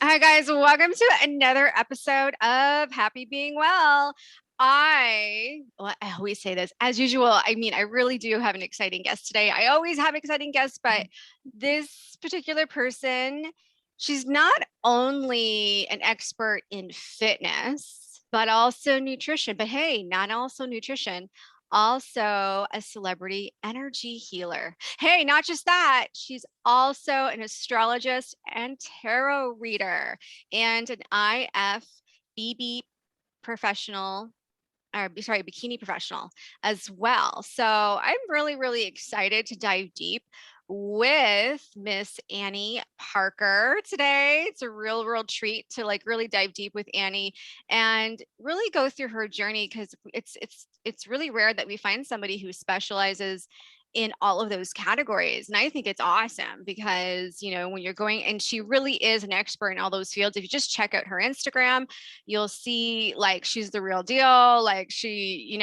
Hi, guys. Welcome to another episode of Happy Being Well. I always say this as usual. I mean, I really do have an exciting guest today. I always have exciting guests, but this particular person, she's not only an expert in fitness, but also nutrition. But hey, not also nutrition, also a celebrity energy healer. Hey, not just that, she's also an astrologist and tarot reader and an IFBB professional, or sorry, bikini professional as well. So I'm really, really excited to dive deep with Miss Annie Parker today. It's a real treat to like really dive deep with Annie and really go through her journey because it's really rare that we find somebody who specializes in all of those categories. And I think it's awesome because, you know, when you're going, and she really is an expert in all those fields. If you just check out her Instagram, you'll see like she's the real deal. Like she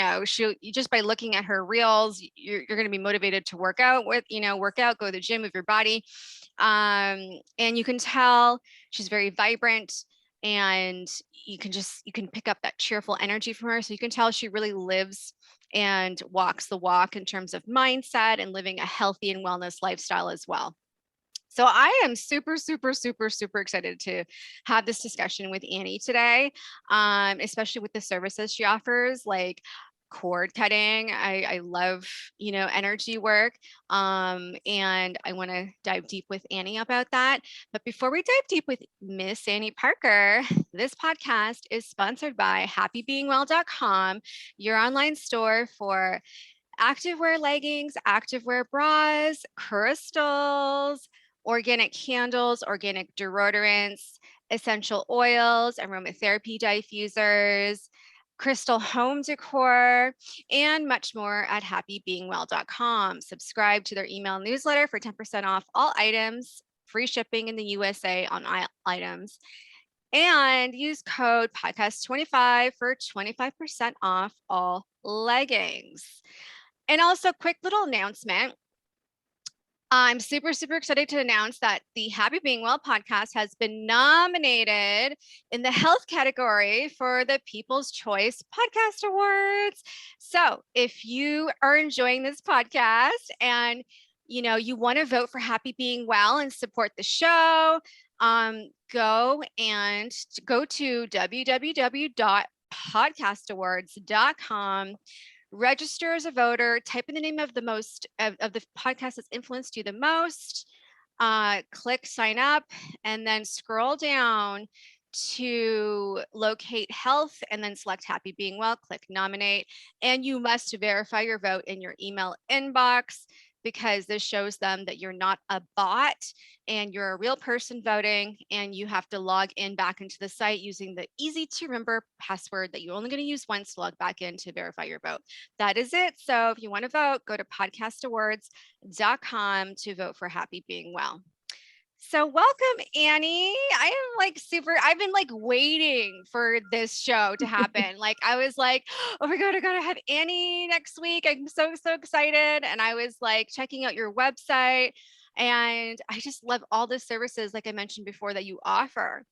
just by looking at her reels, you're going to be motivated to work out, go to the gym, move your body. And you can tell she's very vibrant, and you can pick up that cheerful energy from her. So you can tell she really lives and walks the walk in terms of mindset and living a healthy and wellness lifestyle as well. So I am super excited to have this discussion with Annie today, especially with the services she offers, like cord cutting. I love, energy work. And I want to dive deep with Annie about that. But before we dive deep with Miss Annie Parker, this podcast is sponsored by happybeingwell.com, your online store for activewear leggings, activewear bras, crystals, organic candles, organic deodorants, essential oils, aromatherapy diffusers, crystal home decor, and much more at happybeingwell.com. Subscribe to their email newsletter for 10% off all items, free shipping in the USA on items, and use code podcast25 for 25% off all leggings. And also, quick little announcement. I'm super excited to announce that the Happy Being Well podcast has been nominated in the health category for the People's Choice Podcast Awards. So if you are enjoying this podcast and you want to vote for Happy Being Well and support the show, go to www.podcastawards.com. Register as a voter, type in the name of the podcast that's influenced you the most, click sign up, and then scroll down to locate health and then select Happy Being Well, click nominate, and you must verify your vote in your email inbox, because this shows them that you're not a bot and you're a real person voting, and you have to log in back into the site using the easy to remember password that you're only going to use once to log back in to verify your vote. That is it. So if you want to vote, go to podcastawards.com to vote for Happy Being Well. So welcome, Annie. I've been like waiting for this show to happen. Like I was like, oh my God, I gotta have Annie next week. I'm so excited. And I was like checking out your website, and I just love all the services, like I mentioned before, that you offer.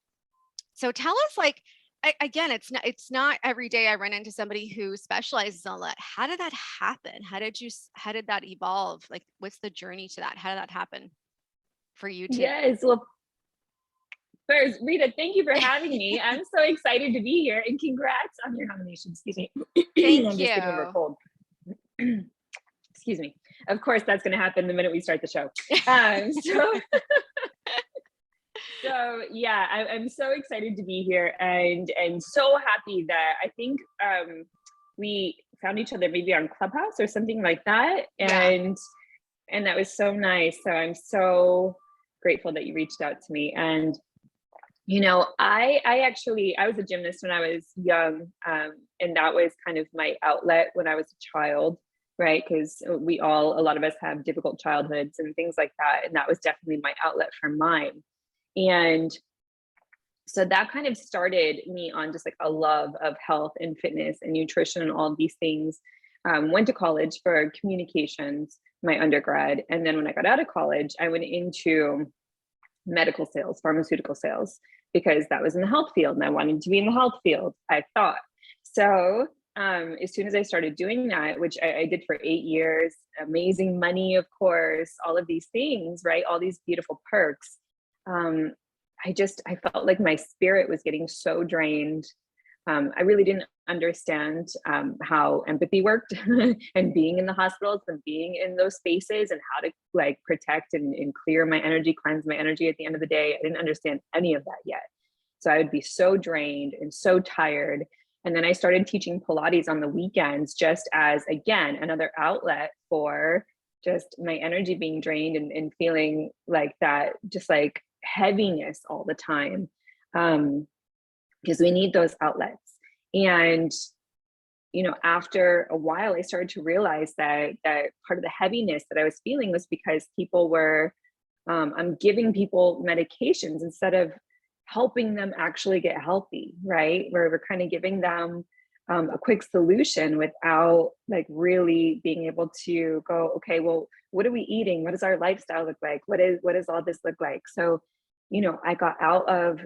So tell us, like, again, it's not every day I run into somebody who specializes in that. How did that happen? How did that evolve? Like, what's the journey to that? How did that happen for you too? Yes, well, first, Rita, thank you for having me. I'm so excited to be here, and congrats on your nomination. Excuse me. Thank I'm you. just getting over a cold. Excuse me. Of course, that's going to happen the minute we start the show. So yeah, I'm so excited to be here, and so happy that I think we found each other maybe on Clubhouse or something like that, and that was so nice. So I'm so grateful that you reached out to me. And I was a gymnast when I was young, and that was kind of my outlet when I was a child, right? Because a lot of us have difficult childhoods and things like that, and that was definitely my outlet for mine. And so that kind of started me on just like a love of health and fitness and nutrition and all of these things. Went to college for communications, my undergrad. And then when I got out of college, I went into medical sales, pharmaceutical sales. because that was in the health field and I wanted to be in the health field, I thought. So as soon as I started doing that, which I did for 8 years, amazing money, of course, all of these things, right? All these beautiful perks. I felt like my spirit was getting so drained. I really didn't understand how empathy worked and being in the hospitals and being in those spaces and how to like protect and clear my energy, cleanse my energy at the end of the day. I didn't understand any of that yet. So I would be so drained and so tired. And then I started teaching Pilates on the weekends, just as, again, another outlet for just my energy being drained and feeling like that, just like heaviness all the time. Because we need those outlets. And, you know, after a while, I started to realize that part of the heaviness that I was feeling was because people were, I'm giving people medications instead of helping them actually get healthy, right? Where we're kind of giving them a quick solution without like really being able to go, okay, well, what are we eating? What does our lifestyle look like? What does all this look like? So, you know, I got out of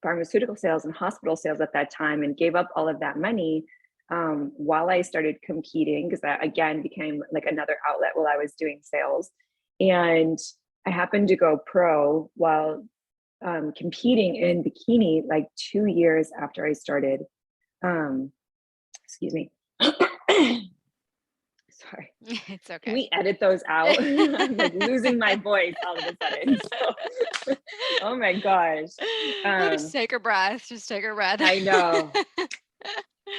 pharmaceutical sales and hospital sales at that time and gave up all of that money while I started competing, because that again became like another outlet while I was doing sales. And I happened to go pro while competing in bikini like 2 years after I started. Excuse me. Sorry. It's okay. Can we edit those out? I'm like losing my voice all of a sudden. So, oh my gosh. Just take a breath. Just take a breath. I know.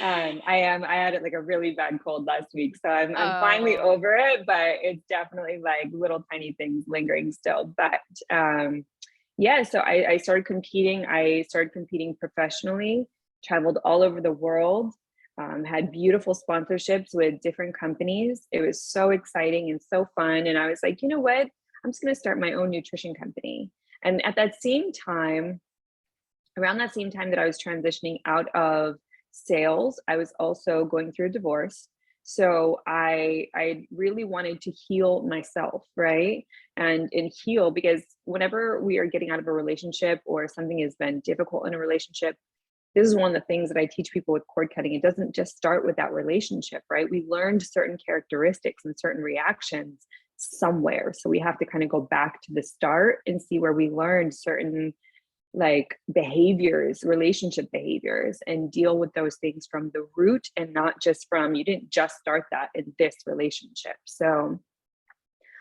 I had like a really bad cold last week, so I'm finally over it, but it's definitely like little tiny things lingering still. But yeah, so I started competing. I started competing professionally, traveled all over the world, had beautiful sponsorships with different companies. It was so exciting and so fun. And I was like, you know what? I'm just going to start my own nutrition company. And at that same time, around that same time that I was transitioning out of sales, I was also going through a divorce. So I really wanted to heal myself, right? And heal, because whenever we are getting out of a relationship or something has been difficult in a relationship, this is one of the things that I teach people with cord cutting. It doesn't just start with that relationship, right? We learned certain characteristics and certain reactions somewhere. So we have to kind of go back to the start and see where we learned certain like behaviors, relationship behaviors, and deal with those things from the root and not just from, you didn't just start that in this relationship. So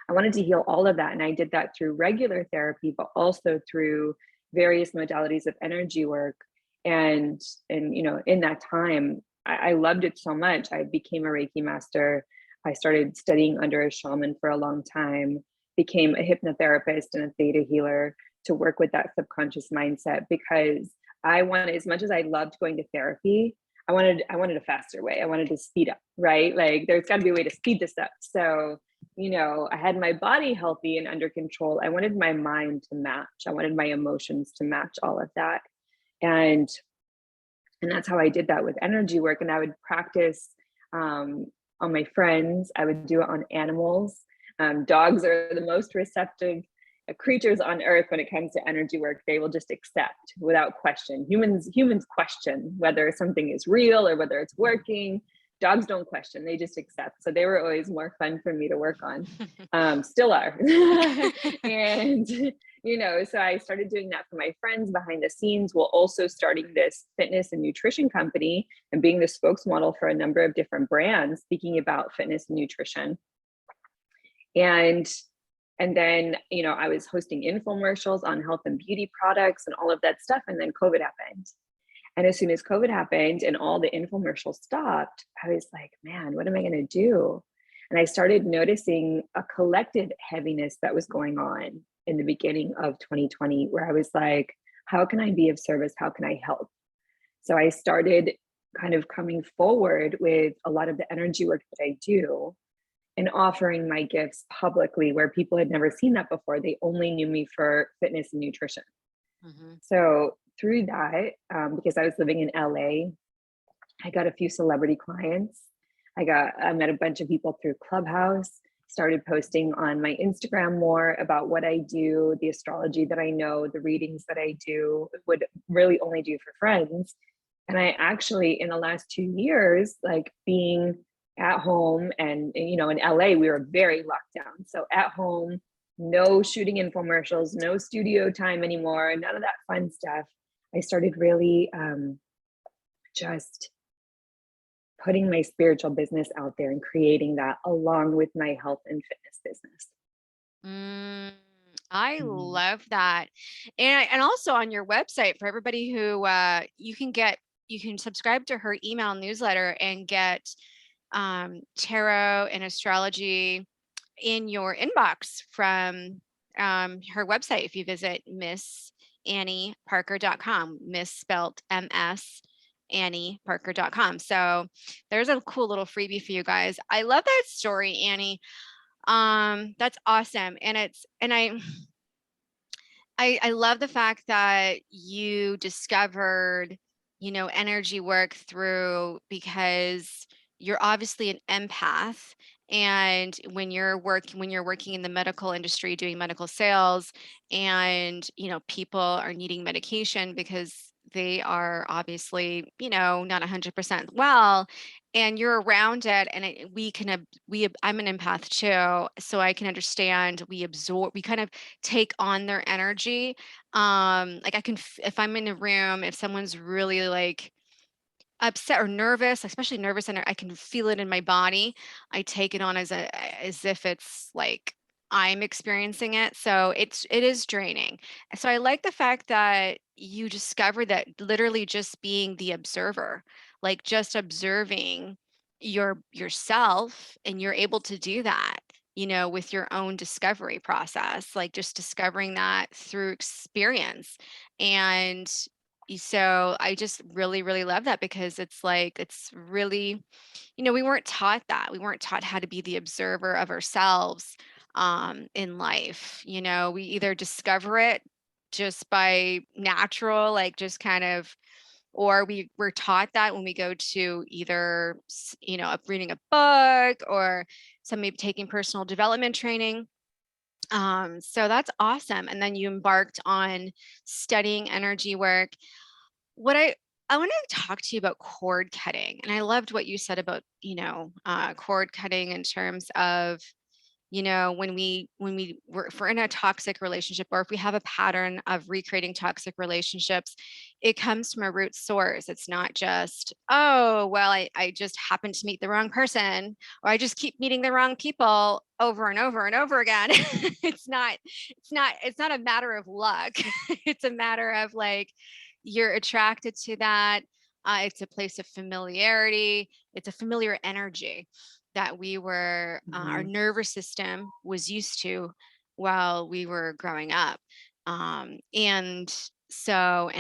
I wanted to heal all of that. And I did that through regular therapy, but also through various modalities of energy work. And you know, in that time, I loved it so much. I became a Reiki master. I started studying under a shaman for a long time, became a hypnotherapist and a theta healer to work with that subconscious mindset, because I wanted, as much as I loved going to therapy, I wanted a faster way. I wanted to speed up, right? Like there's got to be a way to speed this up. So, you know, I had my body healthy and under control. I wanted my mind to match. I wanted my emotions to match all of that. And that's how I did that with energy work. And I would practice on my friends. I would do it on animals. Dogs are the most receptive creatures on earth when it comes to energy work. They will just accept without question. Humans question whether something is real or whether it's working. Dogs don't question, they just accept. So they were always more fun for me to work on. Still are. And you know, so I started doing that for my friends behind the scenes, while also starting this fitness and nutrition company and being the spokesmodel for a number of different brands speaking about fitness and nutrition. And then, you know, I was hosting infomercials on health and beauty products and all of that stuff. And then COVID happened. And as soon as COVID happened and all the infomercials stopped, I was like, man, what am I going to do? And I started noticing a collective heaviness that was going on in the beginning of 2020, where I was like, how can I be of service? How can I help? So I started kind of coming forward with a lot of the energy work that I do and offering my gifts publicly, where people had never seen that before. They only knew me for fitness and nutrition. Mm-hmm. So through that, because I was living in LA, I got a few celebrity clients. I met a bunch of people through Clubhouse, started posting on my Instagram more about what I do, the astrology that I know, the readings that I do, would really only do for friends. And I actually, in the last 2 years, like being at home and in LA, we were very locked down. So at home, no shooting infomercials, no studio time anymore, none of that fun stuff. I started really just putting my spiritual business out there and creating that along with my health and fitness business. I love that. And also on your website, for everybody who you can subscribe to her email newsletter and get tarot and astrology in your inbox from her website if you visit missannieparker.com, misspelt MS annieparker.com. So there's a cool little freebie for you guys. I love that story, Annie. That's awesome. And I love the fact that you discovered, energy work because you're obviously an empath. And when you're working in the medical industry doing medical sales, and people are needing medication because they are obviously not 100% well, and you're around it, and I'm an empath too, so I can understand. We kind of take on their energy. Like if I'm in a room, if someone's really like upset or nervous, especially nervous, and I can feel it in my body, I take it on as if it's like I'm experiencing it. So it is draining. So I like the fact that you discovered that literally just being the observer, like just observing yourself, and you're able to do that, with your own discovery process, like just discovering that through experience. And so I just really, really love that, because it's really, we weren't taught that. We weren't taught how to be the observer of ourselves in life. We either discover it just by natural, like just kind of, or we were taught that when we go to either, reading a book, or somebody taking personal development training. So that's awesome. And then you embarked on studying energy work. What I want to talk to you about cord cutting, and I loved what you said about cord cutting in terms of if we're in a toxic relationship, or if we have a pattern of recreating toxic relationships, it comes from a root source. It's not just, oh well, I just happened to meet the wrong person, or I just keep meeting the wrong people over and over and over again. It's not a matter of luck. It's a matter of like you're attracted to that. It's a place of familiarity. It's a familiar energy that our nervous system was used to while we were growing up. And so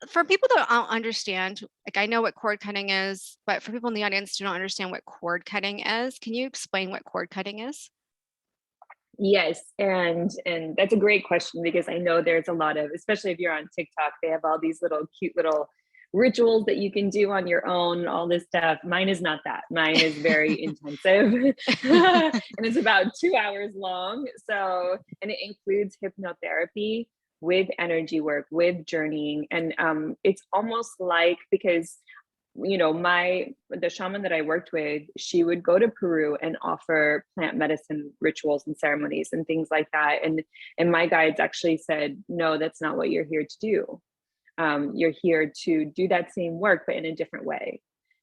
for people that don't understand, like I know what cord cutting is, but for people in the audience who don't understand what cord cutting is, can you explain what cord cutting is? Yes, and that's a great question, because I know there's a lot of, especially if you're on TikTok, they have all these little cute little rituals that you can do on your own, all this stuff. Mine is not that. Mine is very intensive and it's about 2 hours long. So, and it includes hypnotherapy with energy work, with journeying. And it's almost like, because the shaman that I worked with, she would go to Peru and offer plant medicine rituals and ceremonies and things like that. And my guides actually said, no, that's not what you're here to do. You're here to do that same work, but in a different way.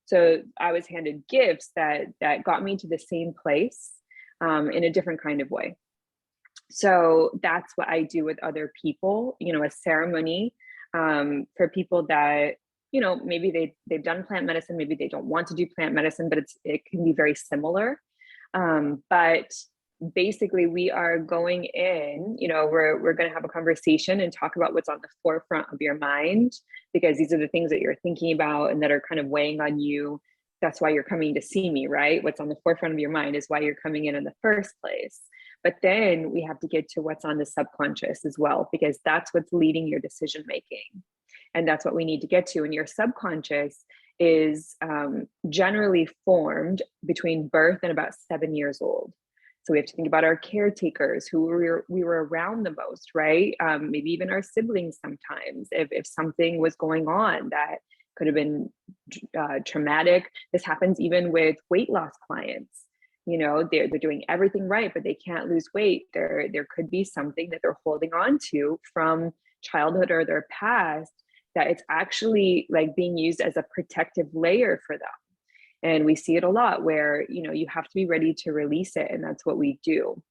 So I was handed gifts that got me to the same place in a different kind of way. So that's what I do with other people, a ceremony for people that, maybe they've done plant medicine, maybe they don't want to do plant medicine, but it can be very similar. But basically we are going in, we're going to have a conversation and talk about what's on the forefront of your mind, because these are the things that you're thinking about and that are kind of weighing on you. That's why you're coming to see me, right? What's on the forefront of your mind is why you're coming in the first place. But then we have to get to what's on the subconscious as well, because that's what's leading your decision making. And that's what we need to get to. And your subconscious is generally formed between birth and about 7 years old. So we have to think about our caretakers, who we were around the most, right? Maybe even our siblings sometimes, if something was going on that could have been traumatic. This happens even with weight loss clients. You know, they're doing everything right, but they can't lose weight. There could be something that they're holding on to from childhood or their past, that it's actually like being used as a protective layer for them. And we see it a lot where, you know, you have to be ready to release it. And that's what we do.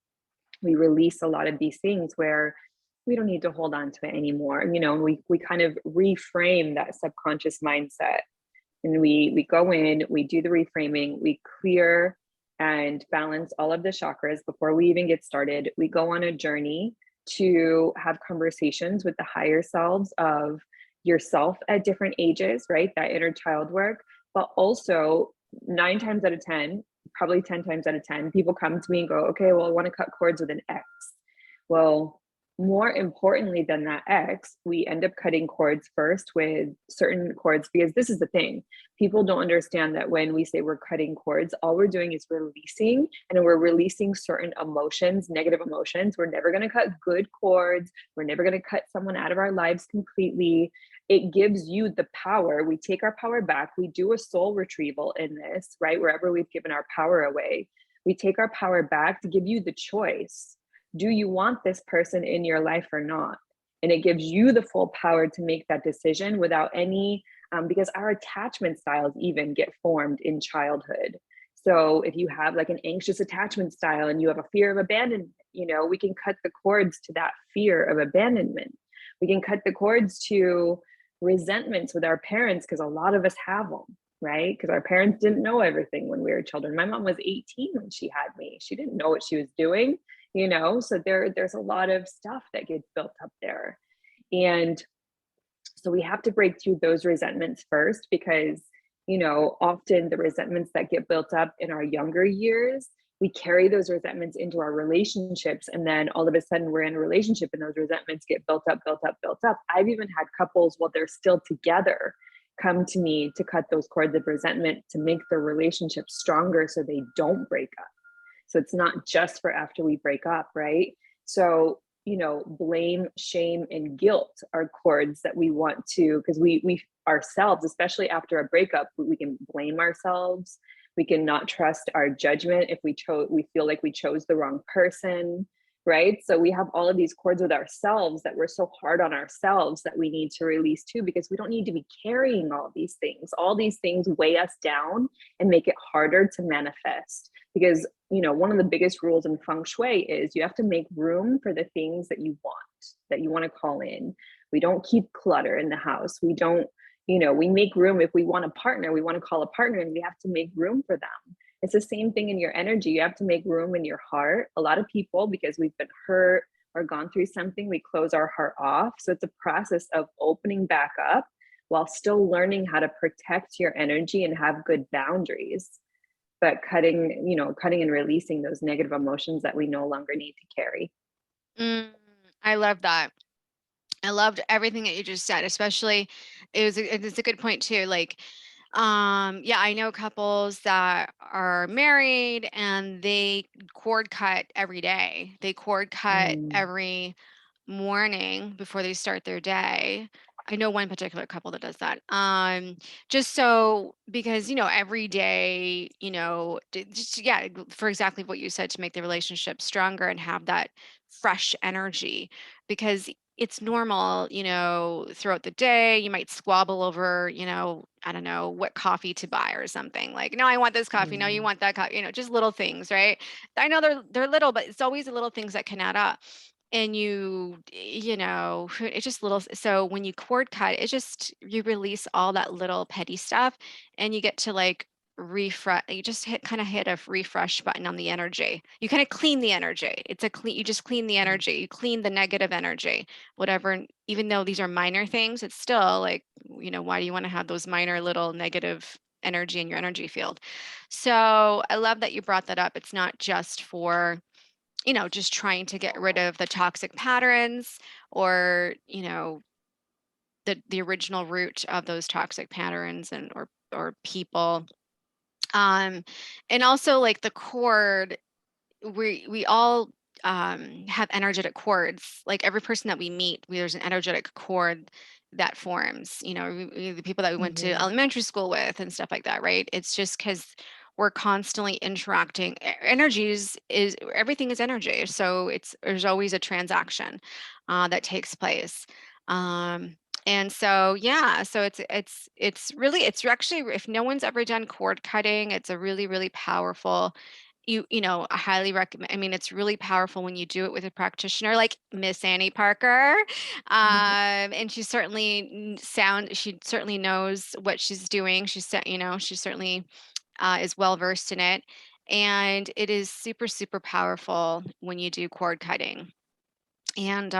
We release a lot of these things where we don't need to hold on to it anymore. You know, we kind of reframe that subconscious mindset. And we go in, we do the reframing, we clear and balance all of the chakras before we even get started. We go on a journey to have conversations with the higher selves of yourself at different ages, right? That inner child work. But also 9 times out of 10, probably 10 times out of 10, people come to me and go, okay, well, I want to cut cords with an X. Well, more importantly than that X, we end up cutting cords first with certain cords, because this is the thing. People don't understand that when we say we're cutting cords, all we're doing is releasing, and we're releasing certain emotions, negative emotions. We're never going to cut good cords. We're never going to cut someone out of our lives completely. It gives you the power. We take our power back. We do a soul retrieval in this, right? Wherever we've given our power away, we take our power back to give you the choice. Do you want this person in your life or not? And it gives you the full power to make that decision without any, because our attachment styles even get formed in childhood. So if you have like an anxious attachment style and you have a fear of abandonment, you know, we can cut the cords to that fear of abandonment. We can cut the cords to resentments with our parents, because a lot of us have them, right? Because our parents didn't know everything when we were children. My mom was 18 when she had me. She didn't know what she was doing. You know, so there's a lot of stuff that gets built up there. And so we have to break through those resentments first, because, you know, often the resentments that get built up in our younger years, we carry those resentments into our relationships. And then all of a sudden we're in a relationship and those resentments get built up, built up, built up. I've even had couples, while they're still together, come to me to cut those cords of resentment to make their relationship stronger so they don't break up. So it's not just for after we break up, right? So, you know, blame, shame, and guilt are cords that we want to, because we ourselves, especially after a breakup, we can blame ourselves. We can not trust our judgment if we feel like we chose the wrong person, right? So we have all of these cords with ourselves that we're so hard on ourselves that we need to release too, because we don't need to be carrying all these things. All these things weigh us down and make it harder to manifest. Because, you know, one of the biggest rules in feng shui is you have to make room for the things that you want to call in. We don't keep clutter in the house. We don't, you know, we make room. If we want a partner, we want to call a partner, and we have to make room for them. It's the same thing in your energy. You have to make room in your heart. A lot of people, because we've been hurt or gone through something, we close our heart off. So it's a process of opening back up while still learning how to protect your energy and have good boundaries. But cutting and releasing those negative emotions that we no longer need to carry. I love that. I loved everything that you just said, especially it's a good point too. Like, yeah, I know couples that are married and they cord cut every day. They cord cut every morning before they start their day. I know one particular couple that does that. Just so, because, you know, every day, you know, just, yeah, for exactly what you said, to make the relationship stronger and have that fresh energy, because it's normal, you know, throughout the day, you might squabble over, you know, I don't know what coffee to buy or something. Like, no, I want this coffee. No, you want that coffee, you know, just little things, right? I know they're little, but it's always the little things that can add up. And you know, it's just little. So when you cord cut, it's just, you release all that little petty stuff, and you get to like refresh. You just kind of hit a refresh button on the energy. You kind of clean the energy. You just clean the energy. You clean the negative energy, whatever. Even though these are minor things, it's still like, you know, why do you want to have those minor little negative energy in your energy field? So I love that you brought that up. It's not just for, you know, just trying to get rid of the toxic patterns, or, you know, the original root of those toxic patterns, and or or people. And also like the cord, we all have energetic cords. Like every person that we meet, there's an energetic cord that forms, the people that we went to Mm-hmm. elementary school with and stuff like that, right? It's just because we're constantly interacting. Energies is everything is energy. So there's always a transaction that takes place. And so, yeah, so it's actually, if no one's ever done cord cutting, it's a really, really powerful, I highly recommend. I mean, it's really powerful when you do it with a practitioner like Miss Annie Parker. And she she certainly knows what she's doing. She certainly is well versed in it. And it is super, super powerful when you do cord cutting. And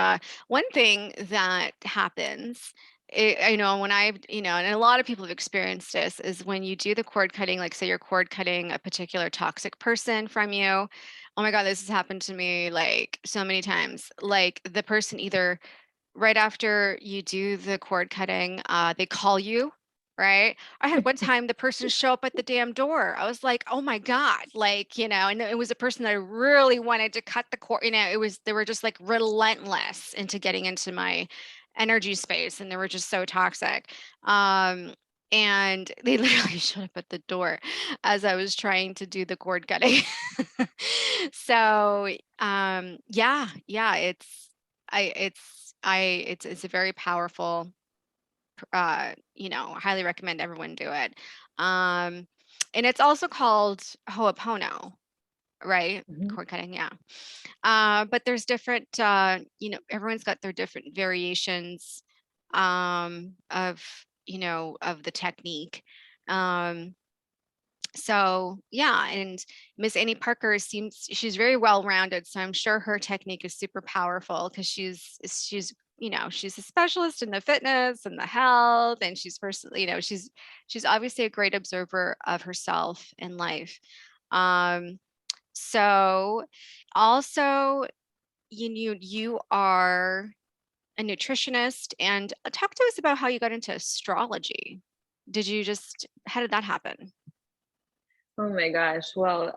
one thing that happens, when and a lot of people have experienced this, is when you do the cord cutting, like say you're cord cutting a particular toxic person from you. Oh my God, this has happened to me like so many times. Like the person either right after you do the cord cutting, they call you, right? I had one time the person show up at the damn door. I was like, oh my God, like, and it was a person that I really wanted to cut the cord, they were just like relentless into getting into my energy space, and they were just so toxic. And they literally showed up at the door as I was trying to do the cord cutting. So, yeah, it's a very powerful, highly recommend everyone do it. Um, and it's also called Ho'opono, right? Mm-hmm. Cord cutting, yeah. But there's different, everyone's got their different variations of the technique. Um, so yeah, and Miss Annie Parker she's very well rounded, so I'm sure her technique is super powerful because she's a specialist in the fitness and the health, and she's obviously a great observer of herself in life. um so also, you are a nutritionist, and talk to us about how you got into astrology. How did that happen? Oh my gosh. Well,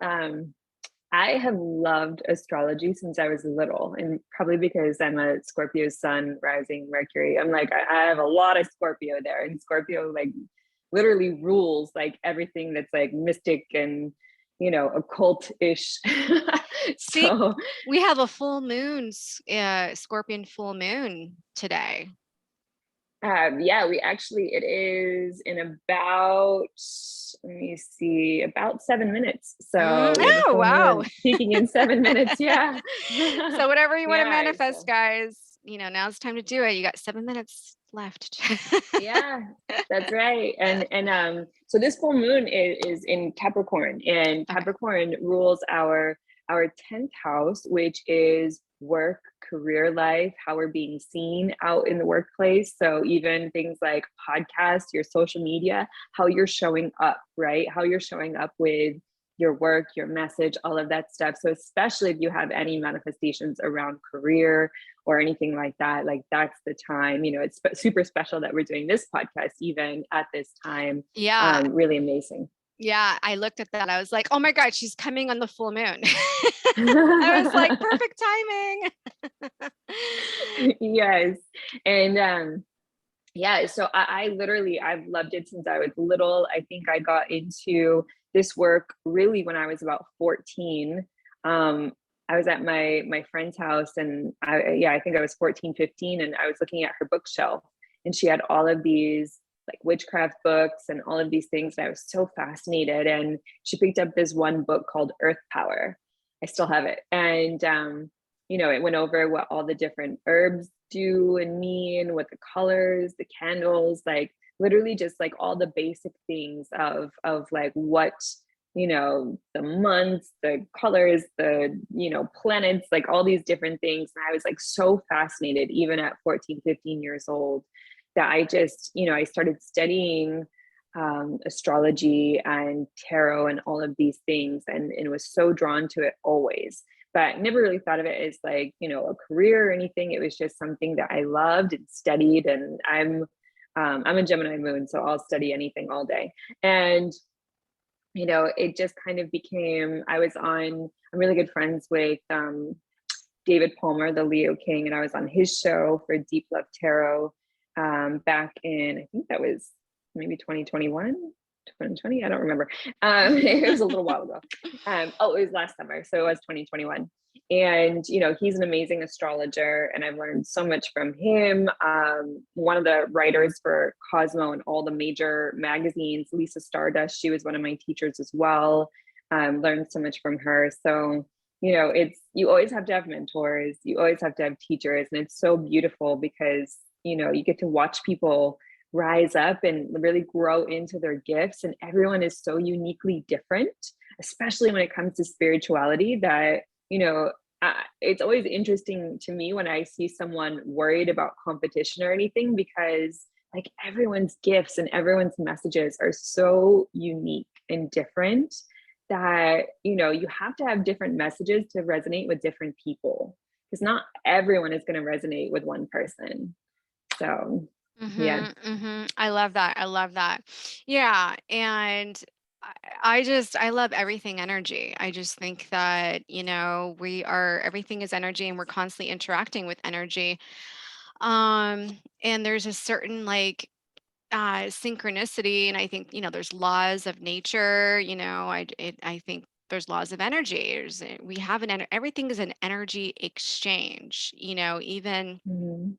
I have loved astrology since I was little, and probably because I'm a Scorpio sun, rising Mercury. I'm like, I have a lot of Scorpio there, and Scorpio like literally rules like everything that's like mystic and occult-ish. See, So we have a full moon, Scorpion full moon today. yeah, it is in about, let me see, about 7 minutes. So we have a Oh, full wow. moon peaking in 7 minutes. Yeah. So whatever you want to Yeah. manifest, So, guys, now's the time to do it. You got 7 minutes left. yeah, that's right. So this full moon is in Capricorn, and Okay. Capricorn rules our 10th house, which is work, career life, how we're being seen out in the workplace. So even things like podcasts, your social media, how you're showing up, right? How you're showing up with your work, your message, all of that stuff. So especially if you have any manifestations around career or anything like that, like that's the time. It's super special that we're doing this podcast even at this time. Yeah. Really amazing. Yeah. I looked at that. I was like, oh my God, she's coming on the full moon. I was like, perfect timing. Yes. And yeah, so I literally, I've loved it since I was little. I think I got into this work really when I was about 14. I was at my friend's house, and I think I was 14, 15, and I was looking at her bookshelf, and she had all of these like witchcraft books and all of these things. And I was so fascinated. And she picked up this one book called Earth Power. I still have it. And it went over what all the different herbs do and mean, what the colors, the candles, like literally just like all the basic things of like what the months, the colors, the planets, like all these different things. And I was like so fascinated even at 14, 15 years old, that I just I started studying astrology and tarot and all of these things, and was so drawn to it always, but never really thought of it as like a career or anything. It was just something that I loved and studied. And I'm a Gemini moon, so I'll study anything all day. And, it just kind of became, I'm really good friends with David Palmer, the Leo King, and I was on his show for Deep Love Tarot back in, I think that was maybe 2021, 2020, I don't remember. It was a little while ago. It was last summer, so it was 2021. And, he's an amazing astrologer, and I've learned so much from him. One of the writers for Cosmo and all the major magazines, Lisa Stardust, she was one of my teachers as well. Learned so much from her. So, you always have to have mentors, you always have to have teachers. And it's so beautiful because, you get to watch people rise up and really grow into their gifts. And everyone is so uniquely different, especially when it comes to spirituality, that, it's always interesting to me when I see someone worried about competition or anything, because like everyone's gifts and everyone's messages are so unique and different that, you have to have different messages to resonate with different people, because not everyone is going to resonate with one person. So yeah. I love that. I love that. Yeah. And I love everything energy. I just think that, everything is energy and we're constantly interacting with energy. And there's a certain synchronicity. And I think, there's laws of nature, I think there's laws of energy. We have everything is an energy exchange, even Mhm.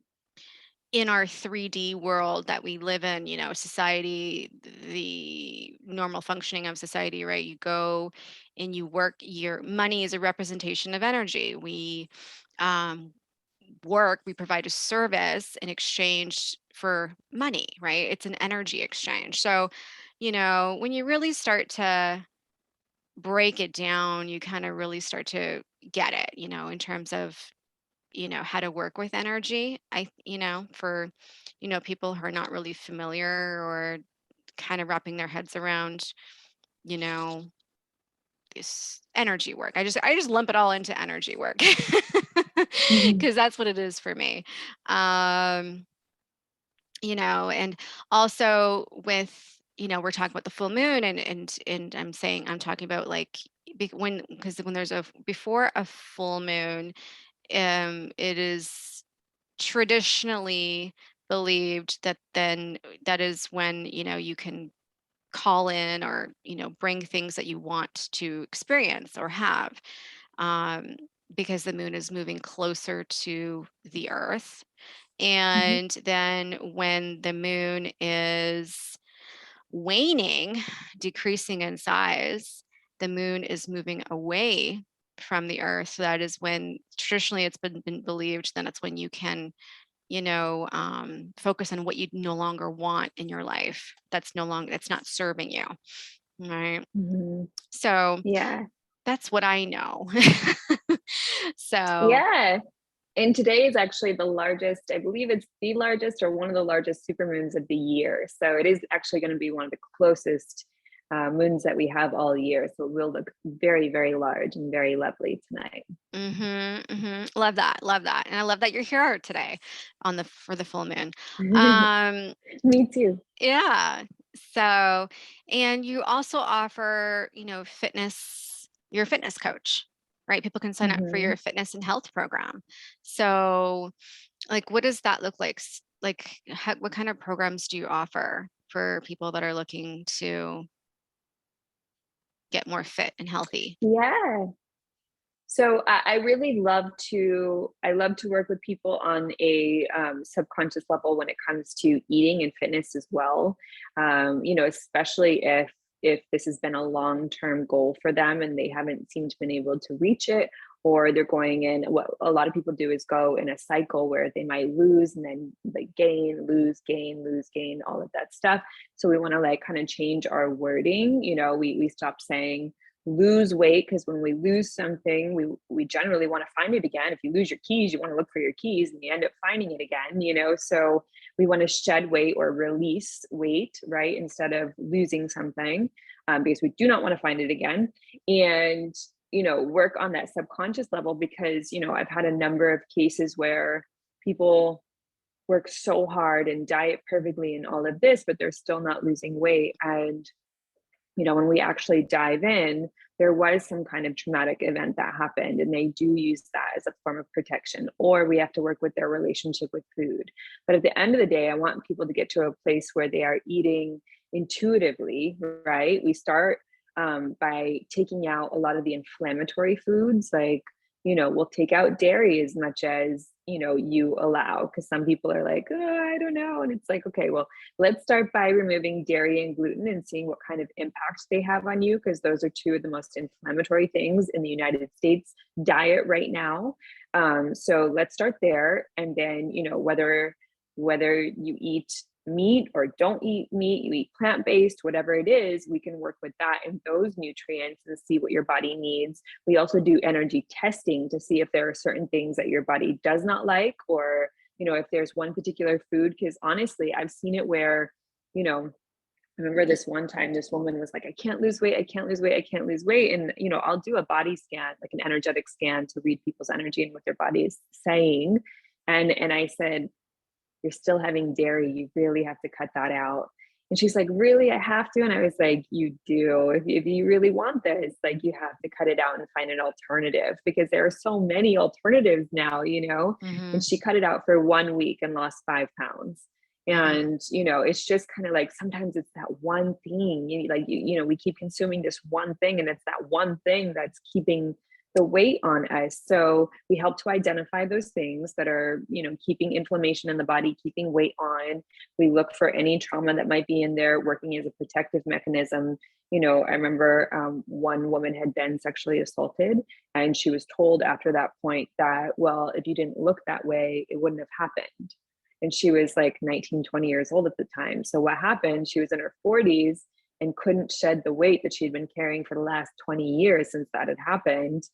in our 3D world that we live in, society, the normal functioning of society, right? You go and you work, your money is a representation of energy. We um, work, we provide a service in exchange for money, right? It's an energy exchange. So, when you really start to break it down, you kind of really start to get it, in terms of how to work with energy. For people who are not really familiar or kind of wrapping their heads around you know this energy work, I just lump it all into energy work Mhm. because that's what it is for me. um and also with, we're talking about the full moon, and I'm talking about like because when there's before a full moon, it is traditionally believed that then that is when you can call in or bring things that you want to experience or have, um, because the moon is moving closer to the earth. Mhm. And then when the moon is waning, decreasing in size, the moon is moving away from the earth. So that is when traditionally it's been believed, then it's when you can focus on what you no longer want in your life. That's not serving you. Right. Mhm. So Yeah. that's what I know. So, Yeah. And today is actually the largest, I believe it's the largest or one of the largest supermoons of the year. So it is actually going to be one of the closest moons that we have all year. So it will look very, very large and very lovely tonight. love that. Love that. And I love that you're here today for the full moon. Um, Me too. yeah. So, and you also offer, you're a fitness coach, right? People can sign up for Mhm. your fitness and health program. So, like, what does that look like? Like, what kind of programs do you offer for people that are looking to get more fit and healthy? Yeah. So I really I love to work with people on a subconscious level when it comes to eating and fitness as well. Especially if this has been a long-term goal for them and they haven't seemed to been able to reach it, or they're going in. What a lot of people do is go in a cycle where they might lose and then like gain, lose, gain, lose, gain, all of that stuff. So we want to like kind of change our wording. We stopped saying lose weight, because when we lose something, we generally want to find it again. If you lose your keys, you want to look for your keys and you end up finding it again. So we want to shed weight or release weight, right, instead of losing something, because we do not want to find it again. And work on that subconscious level, because I've had a number of cases where people work so hard and diet perfectly and all of this, but they're still not losing weight. And when we actually dive in, there was some kind of traumatic event that happened, and they do use that as a form of protection, or we have to work with their relationship with food. But at the end of the day, I want people to get to a place where they are eating intuitively, right? We start by taking out a lot of the inflammatory foods, like, we'll take out dairy as much as, you allow, because some people are like, oh, I don't know. And it's like, okay, well, let's start by removing dairy and gluten and seeing what kind of impact they have on you, because those are two of the most inflammatory things in the United States diet right now. So let's start there. And then, whether you eat meat or don't eat meat, you eat plant-based, whatever it is, we can work with that and those nutrients and see what your body needs. We also do energy testing to see if there are certain things that your body does not like, or if there's one particular food, because honestly, I've seen it where, I remember this one time, this woman was like, I can't lose weight, I can't lose weight, I can't lose weight. And, I'll do a body scan, like an energetic scan, to read people's energy and what their body is saying. And I said, you're still having dairy, you really have to cut that out. And she's like, really, I have to? And I was like, you do. If you really want this, like, you have to cut it out and find an alternative, because there are so many alternatives now, Mm-hmm. And she cut it out for 1 week and lost 5 pounds. And, it's just kind of like, sometimes it's that one thing, we keep consuming this one thing, and it's that one thing that's keeping the weight on us. So we help to identify those things that are, keeping inflammation in the body, keeping weight on. We look for any trauma that might be in there, working as a protective mechanism. I remember one woman had been sexually assaulted, and she was told after that point that, well, if you didn't look that way, it wouldn't have happened. And she was like 19, 20 years old at the time. So what happened, she was in her 40s and couldn't shed the weight that she'd been carrying for the last 20 years since that had happened,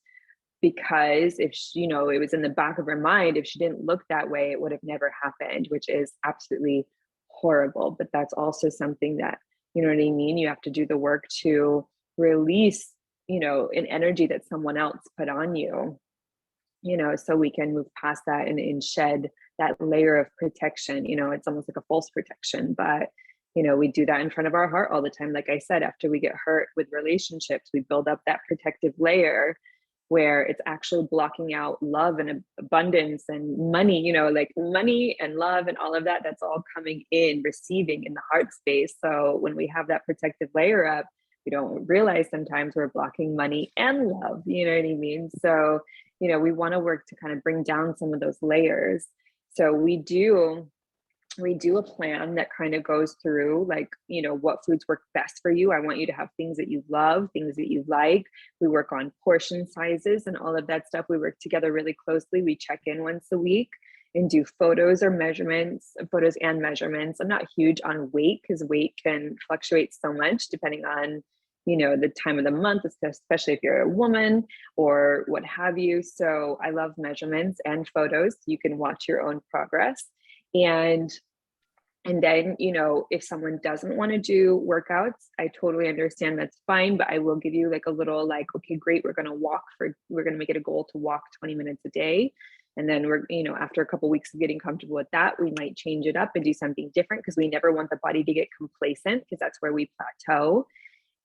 because if she, it was in the back of her mind, if she didn't look that way, it would have never happened, which is absolutely horrible. But that's also something that, you know what I mean? You have to do the work to release, an energy that someone else put on you, so we can move past that and shed that layer of protection. It's almost like a false protection, but we do that in front of our heart all the time. Like I said, after we get hurt with relationships, we build up that protective layer where it's actually blocking out love and abundance and money, like money and love and all of that, that's all coming in, receiving in the heart space. So when we have that protective layer up, we don't realize sometimes we're blocking money and love, you know what I mean? So, we want to work to kind of bring down some of those layers. So we do a plan that kind of goes through, like, what foods work best for you. I want you to have things that you love, things that you like. We work on portion sizes and all of that stuff. We work together really closely. We check in once a week and do photos and measurements. I'm not huge on weight, because weight can fluctuate so much depending on, the time of the month, especially if you're a woman or what have you. So I love measurements and photos. You can watch your own progress. And then, if someone doesn't want to do workouts, I totally understand, that's fine. But I will give you like a little, like, okay, great, we're going to make it a goal to walk 20 minutes a day. And then after a couple of weeks of getting comfortable with that, we might change it up and do something different, because we never want the body to get complacent, because that's where we plateau.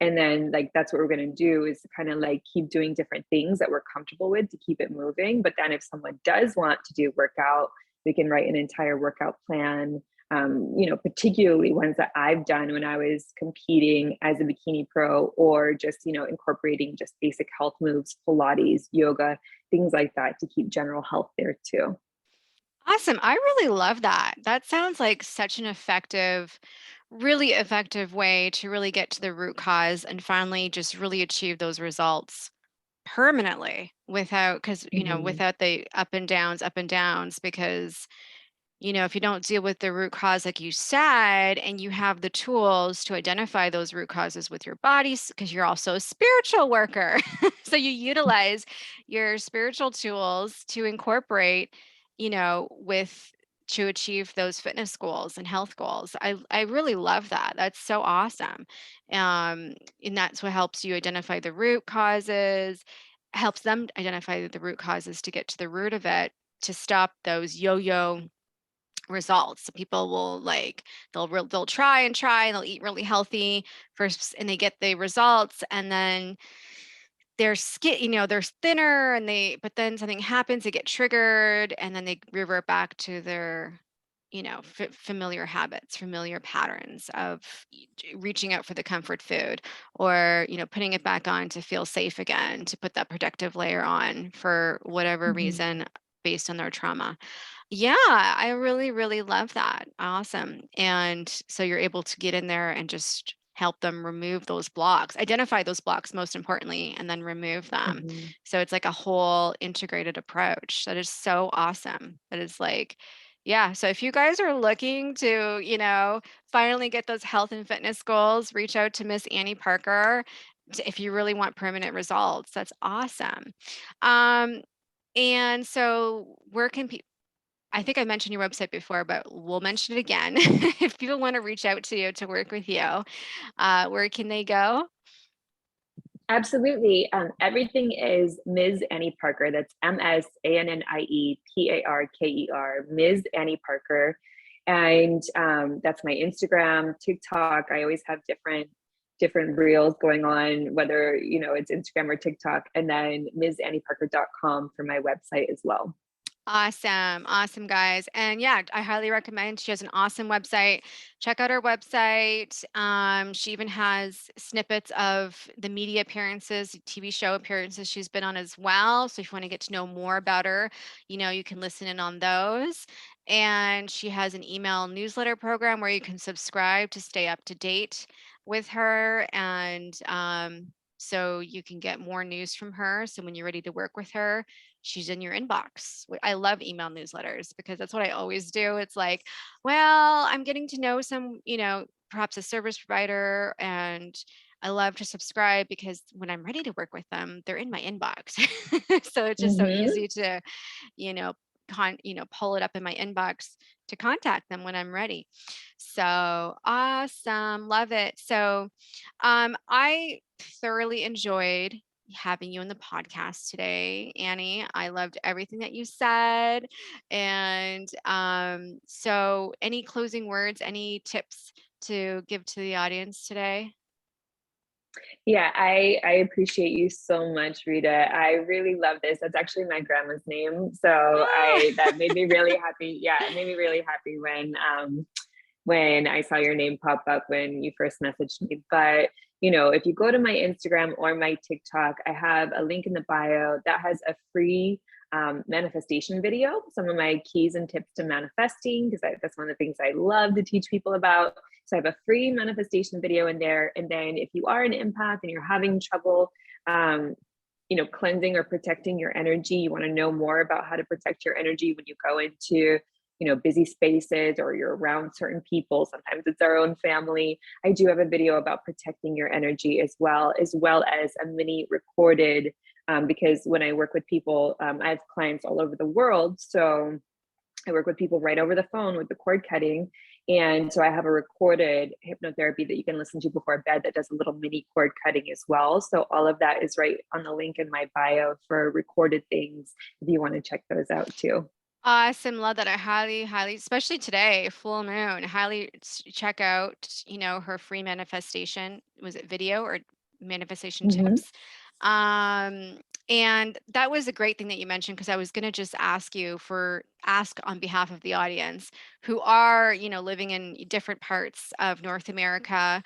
And then, like, that's what we're going to do, is kind of like keep doing different things that we're comfortable with to keep it moving. But then if someone does want to do workout, we can write an entire workout plan. Particularly ones that I've done when I was competing as a bikini pro, or just, incorporating just basic health moves, Pilates, yoga, things like that, to keep general health there too. Awesome. I really love that. That sounds like such an really effective way to really get to the root cause and finally just really achieve those results permanently without the up and downs, because if you don't deal with the root cause, like you said, and you have the tools to identify those root causes with your bodies, because you're also a spiritual worker. So you utilize your spiritual tools to incorporate, with to achieve those fitness goals and health goals. I really love that. That's so awesome. And that's what helps you identify the root causes, helps them identify the root causes to get to the root of it, to stop those yo-yo results. So people will like, they'll try and they'll eat really healthy first and they get the results, and then their skin, they're thinner and but then something happens, they get triggered, and then they revert back to their, familiar habits, familiar patterns of reaching out for the comfort food, or, putting it back on to feel safe again, to put that protective layer on for whatever reason based on their trauma. Yeah, I really, really love that. Awesome. And so you're able to get in there and just help them remove those blocks, identify those blocks most importantly, and then remove them. So it's like a whole integrated approach. That is so awesome. That is like, yeah. So if you guys are looking to, finally get those health and fitness goals, reach out to Miss Annie Parker if you really want permanent results. That's awesome. And so where can people, I think I mentioned your website before, but we'll mention it again. If people want to reach out to you to work with you, where can they go? Absolutely. Everything is Ms. Annie Parker. That's MsAnnieParker, Ms. Annie Parker. And that's my Instagram, TikTok. I always have different reels going on, whether it's Instagram or TikTok, and then MsAnnieParker.com for my website as well. Awesome. Awesome, guys. And yeah, I highly recommend. She has an awesome website. Check out her website. She even has snippets of the media appearances, TV show appearances she's been on as well. So if you want to get to know more about her, you can listen in on those. And she has an email newsletter program where you can subscribe to stay up to date with her. And so you can get more news from her. So when you're ready to work with her, she's in your inbox. I love email newsletters because that's what I always do. It's like, well, I'm getting to know some, perhaps a service provider, and I love to subscribe because when I'm ready to work with them, they're in my inbox. So it's just so easy to, you know, pull it up in my inbox to contact them when I'm ready. So awesome. Love it. So I thoroughly enjoyed having you on the podcast today, Annie. I loved everything that you said. And so any closing words, any tips to give to the audience today? Yeah, I appreciate you so much, Rita. I really love this. That's actually my grandma's name. So that made me really happy. Yeah, it made me really happy when I saw your name pop up when you first messaged me. But if you go to my Instagram or my TikTok, I have a link in the bio that has a free manifestation video, some of my keys and tips to manifesting, because that's one of the things I love to teach people about. So I have a free manifestation video in there. And then if you are an empath and you're having trouble, cleansing or protecting your energy, you want to know more about how to protect your energy when you go into busy spaces or you're around certain people. Sometimes it's our own family. I do have a video about protecting your energy as well as a mini recorded, because when I work with people, I have clients all over the world. So I work with people right over the phone with the cord cutting. And so I have a recorded hypnotherapy that you can listen to before bed that does a little mini cord cutting as well. So all of that is right on the link in my bio for recorded things if you want to check those out too. Awesome. Love that. I highly, highly, especially today, full moon, highly check out, her free manifestation. Was it video or manifestation tips? And that was a great thing that you mentioned, because I was going to just ask on behalf of the audience who are, living in different parts of North America,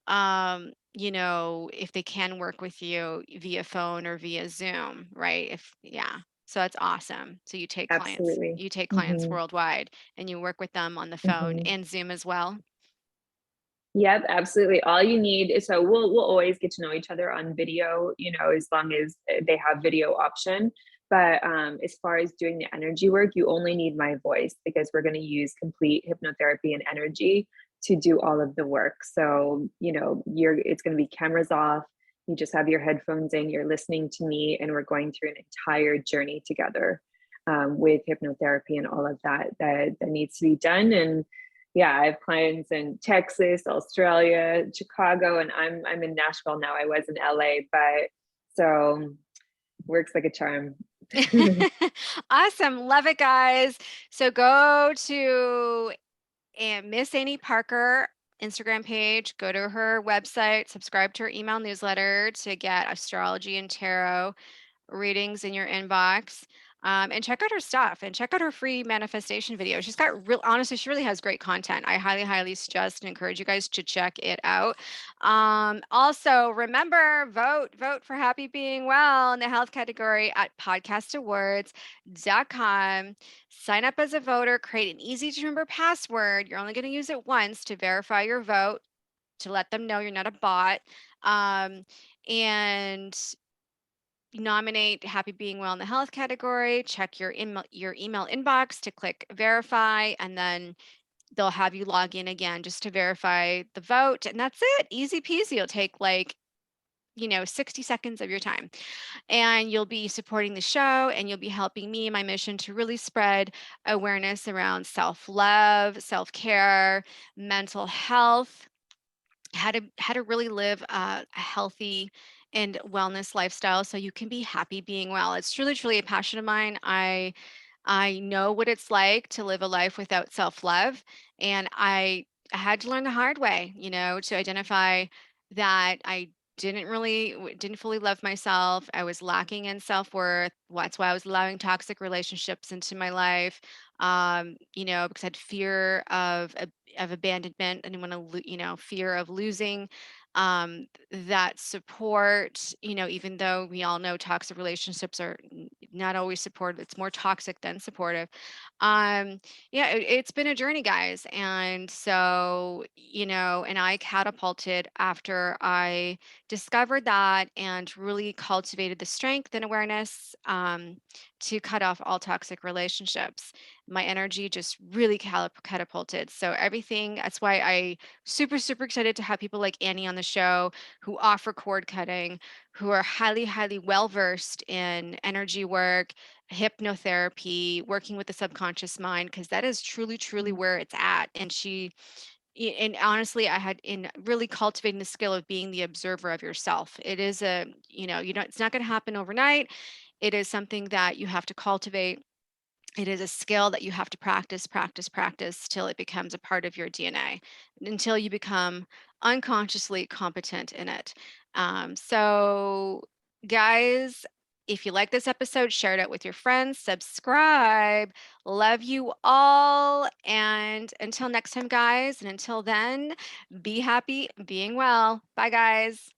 if they can work with you via phone or via Zoom, right? So that's awesome. So Absolutely. you take clients worldwide and you work with them on the phone and Zoom as well. Yep, absolutely. All you need is, so we'll always get to know each other on video, as long as they have video option. But as far as doing the energy work, you only need my voice, because we're going to use complete hypnotherapy and energy to do all of the work. So, it's going to be cameras off. You just have your headphones in, you're listening to me, and we're going through an entire journey together with hypnotherapy and all of that needs to be done. And yeah, I have clients in Texas, Australia, Chicago, and I'm in Nashville now. I was in LA, but so works like a charm. Awesome. Love it, guys. So go to Miss Annie Parker Instagram page, go to her website, subscribe to her email newsletter to get astrology and tarot readings in your inbox. And check out her stuff and check out her free manifestation video. She's got honestly, she really has great content. I highly, highly suggest and encourage you guys to check it out. Also, remember, vote for Happy Being Well in the health category at podcastawards.com. Sign up as a voter, create an easy to remember password. You're only going to use it once to verify your vote, to let them know you're not a bot. And nominate Happy Being Well in the health category, check your email inbox to click verify, and then they'll have you log in again just to verify the vote. And that's it. Easy peasy. It'll take like 60 seconds of your time. And you'll be supporting the show and you'll be helping me in my mission to really spread awareness around self-love, self-care, mental health, how to really live a healthy and wellness lifestyle so you can be happy being well. It's truly, truly a passion of mine. I know what it's like to live a life without self-love, and I had to learn the hard way, to identify that I didn't fully love myself. I was lacking in self-worth. That's why I was allowing toxic relationships into my life. Because I had fear of abandonment. I didn't want to, fear of losing that support, even though we all know toxic relationships are not always supportive, it's more toxic than supportive. Yeah, it's been a journey, guys. And so, and I catapulted after I discovered that and really cultivated the strength and awareness to cut off all toxic relationships. My energy just really catapulted. So everything, that's why I super, super excited to have people like Annie on the show who offer cord cutting, who are highly, highly well versed in energy work, hypnotherapy, working with the subconscious mind, because that is truly, truly where it's at. And honestly, I had in really cultivating the skill of being the observer of yourself. It is it's not going to happen overnight. It is something that you have to cultivate. It is a skill that you have to practice, practice, practice till it becomes a part of your DNA, until you become unconsciously competent in it. So, guys, if you like this episode, share it out with your friends, subscribe. Love you all. And until next time, guys, and until then, be happy, being well. Bye, guys.